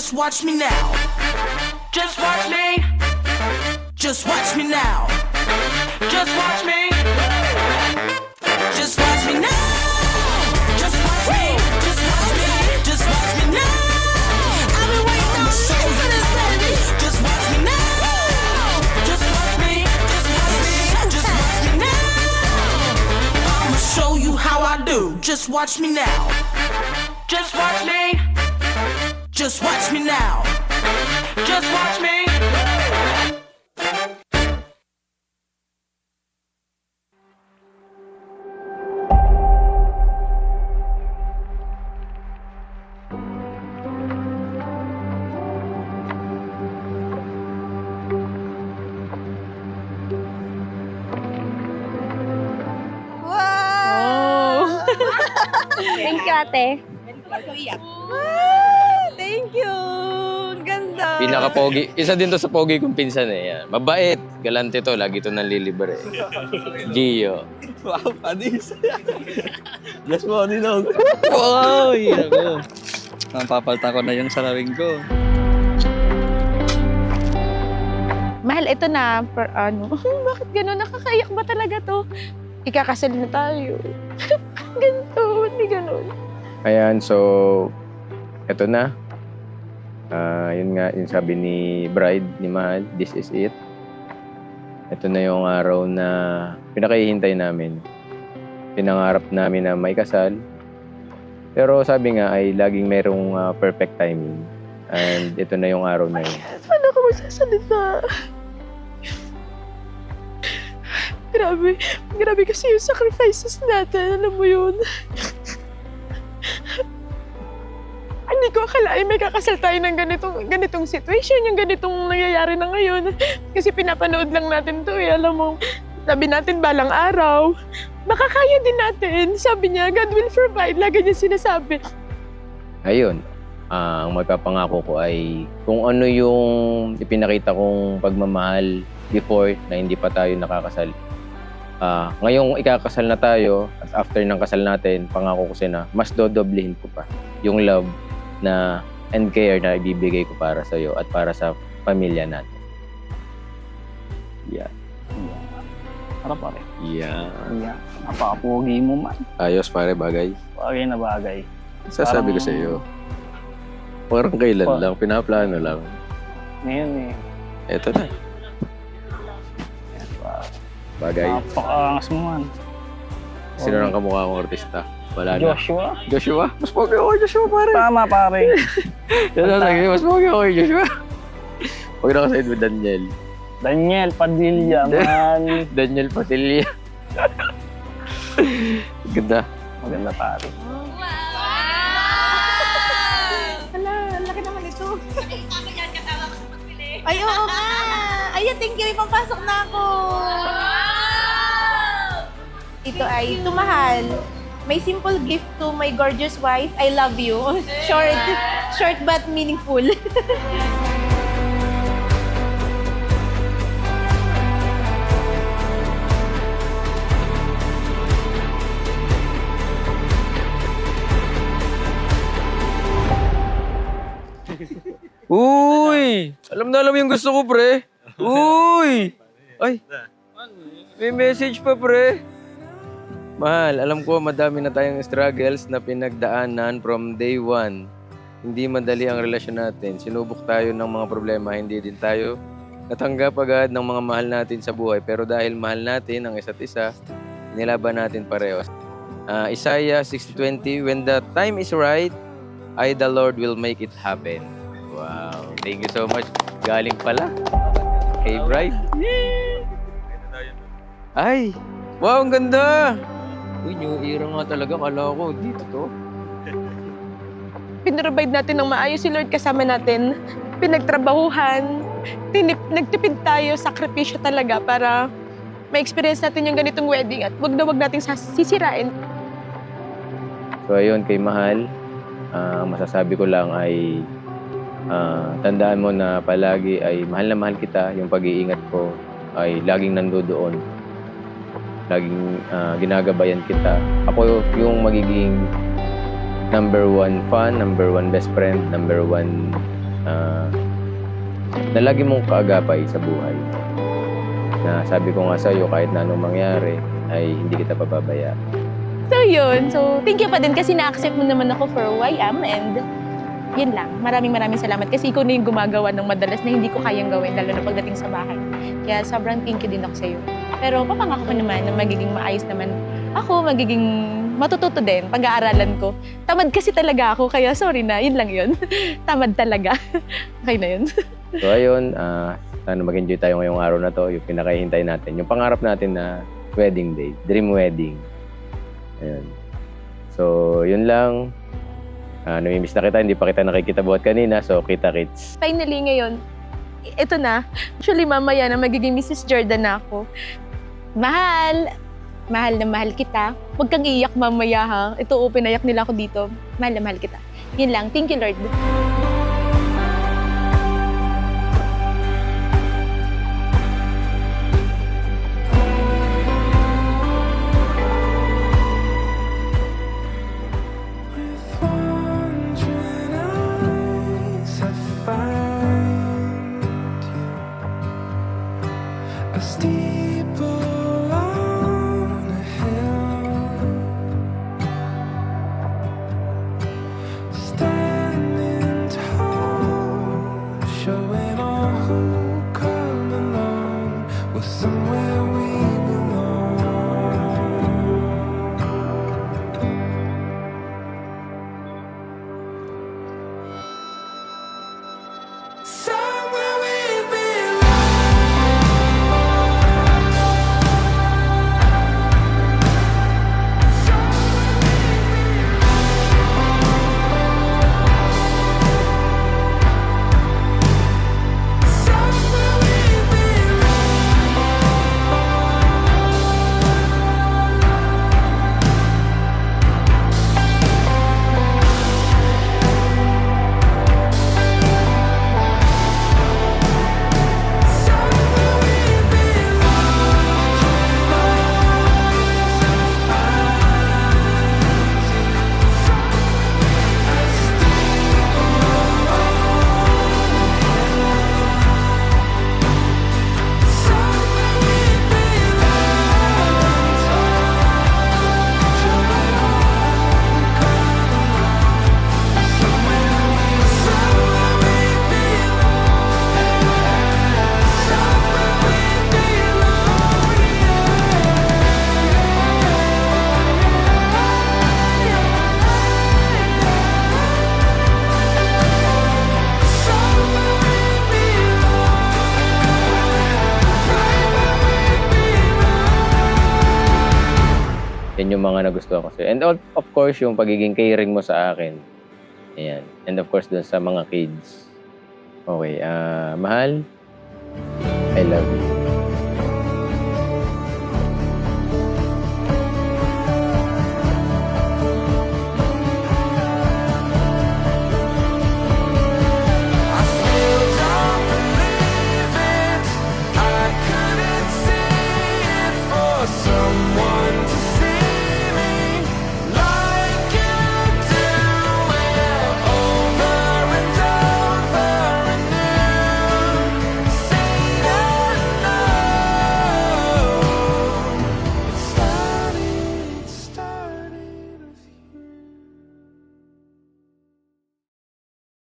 Just watch me now. Just watch me. Just watch me now. Just watch me. Just watch me now. Just watch me. Just watch me. Just watch me now. I've been waiting all night for this baby. Just watch me now. Just watch me. Just watch me. Just watch me now. I'ma show you how I do. Just watch me now. Just watch me. Just watch me now. Just watch me. Thank you, ate. Thank you! Ganda! Pinaka-pogi. Isa din to sa pogi kong pinsan eh. Yan. Mabait. Galante to. Lagi to nanlilibre. Gio. Wow, padis. Yes mo, Ninong. Wow! Hirap ko. Napapalta ko na yung salawing ko. Mahal, ito na. Bakit gano'n? Nakakaiyak ba talaga to? Ikakasal na tayo. Ganito, hindi gano'n. Ayan, so... Eto na. Yun nga, yung sabi ni bride, ni Mahal, this is it. Ito na yung araw na pinakahihintay namin. Pinangarap namin na may kasal. Pero sabi nga ay laging merong perfect timing. And ito na yung araw na yun. Paano ako magsasalita? Grabe kasi yung sacrifices natin. Alam mo yun? Hindi ko akalain may kakasal tayo ng ganitong situation, yung ganitong nangyayari na ngayon. Kasi pinapanood lang natin to eh. Alam mo, sabi natin balang araw, baka kaya din natin. Sabi niya, God will provide. Lagi niya sinasabi. Ayun, ang magpapangako ko ay kung ano yung ipinakita kong pagmamahal before na hindi pa tayo nakakasal. Ngayong ikakasal na tayo at after ng kasal natin, pangako ko sina, mas dodoblihin ko pa yung love na and care na ibibigay ko para sa iyo at para sa pamilya natin. Yeah. Harap pare. Yeah. Yeah. Napakapogi mo man. Ayos pare, bagay. Bagay na bagay. Sasabi ko sa iyo. Parang kailan lang, pinaplano lang. Ngayon eh. Eto na. Bagay. Napakaangas mo man. Sino nang kamukha kong artista? Wala na. Joshua? Joshua? Mas pogi ako kay Joshua, pare. Tama pare. Yan ang lagi, mas pogi ako kay Joshua. Huwag na ako with Daniel. Daniel Padilla man. Daniel Padilla. Ganda. Maganda pare. Hala, ang laki naman ito. Ay, oo nga. Ayan, thank you. Ipapasok na ako. Ito ay tumahal. My simple gift to my gorgeous wife. I love you. Short but meaningful. Uy! Alam na alam yung gusto ko, pre. Uy! Ay! May message pa, pre. Mahal, alam ko madami na tayong struggles na pinagdaanan from day one. Hindi madali ang relasyon natin. Sinubok tayo ng mga problema, hindi din tayo natanggap agad ng mga mahal natin sa buhay. Pero dahil mahal natin ang isa't isa, nilaban natin pareho. Isaiah 60:20, when the time is right, I the Lord will make it happen. Wow, thank you so much. Galing pala kay bride. Ay, wow, ang ganda! Uy, new era nga talaga. Kala ko, dito to. Pinrovide natin ng maayos si Lord kasama natin. Pinagtrabahuhan. Nagtipid tayo, sakripisyo talaga para ma-experience natin yung ganitong wedding at wag nating sisirain. So ayun, kay Mahal, masasabi ko lang ay tandaan mo na palagi ay mahal na mahal kita. Yung pag-iingat ko ay laging nandoon. Laging ginagabayan kita. Ako yung magiging number one fan, number one best friend, number one na lagi mong kaagapay sa buhay. Na sabi ko nga sa'yo, kahit na anong mangyari, ay hindi kita pababayaan. So yun. So thank you pa din kasi na-accept mo naman ako for who I am and yun lang. Maraming salamat kasi ikaw na yung gumagawa ng madalas na hindi ko kayang gawin lalo na pagdating sa bahay. Kaya sobrang thank you din ako sa'yo. Pero papangako ko naman na magiging maayos naman ako, magiging matututo din pag-aaralan ko. Tamad kasi talaga ako kaya sorry na, yun lang yun. Tamad talaga. Okay na yun. So ayun, sana mag-enjoy tayo ngayong araw na to, yung pinakahihintay natin. Yung pangarap natin na wedding day, dream wedding. Ayun. So, yun lang. Namimiss na kita, hindi pa kita nakikita buhat kanina, so kita-kits. Finally ngayon, ito na. Actually mamaya na magiging Mrs. Jordan na ako. Mahal na mahal kita. Huwag kang iiyak mamaya ha. Ito, pinayak nila ako dito. Mahal na mahal kita. Yun lang. Thank you, Lord. With wandering eyes, I find you. A steeple on a hill, standing tall, showing all who come along. We're somewhere we belong. Somewhere we belong. Somewhere we belong. Somewhere we Yan yung mga nagustuhan ko sa'yo. And of course, yung pagiging caring mo sa akin. Ayan. And of course, dun sa mga kids. Okay, mahal, I love you.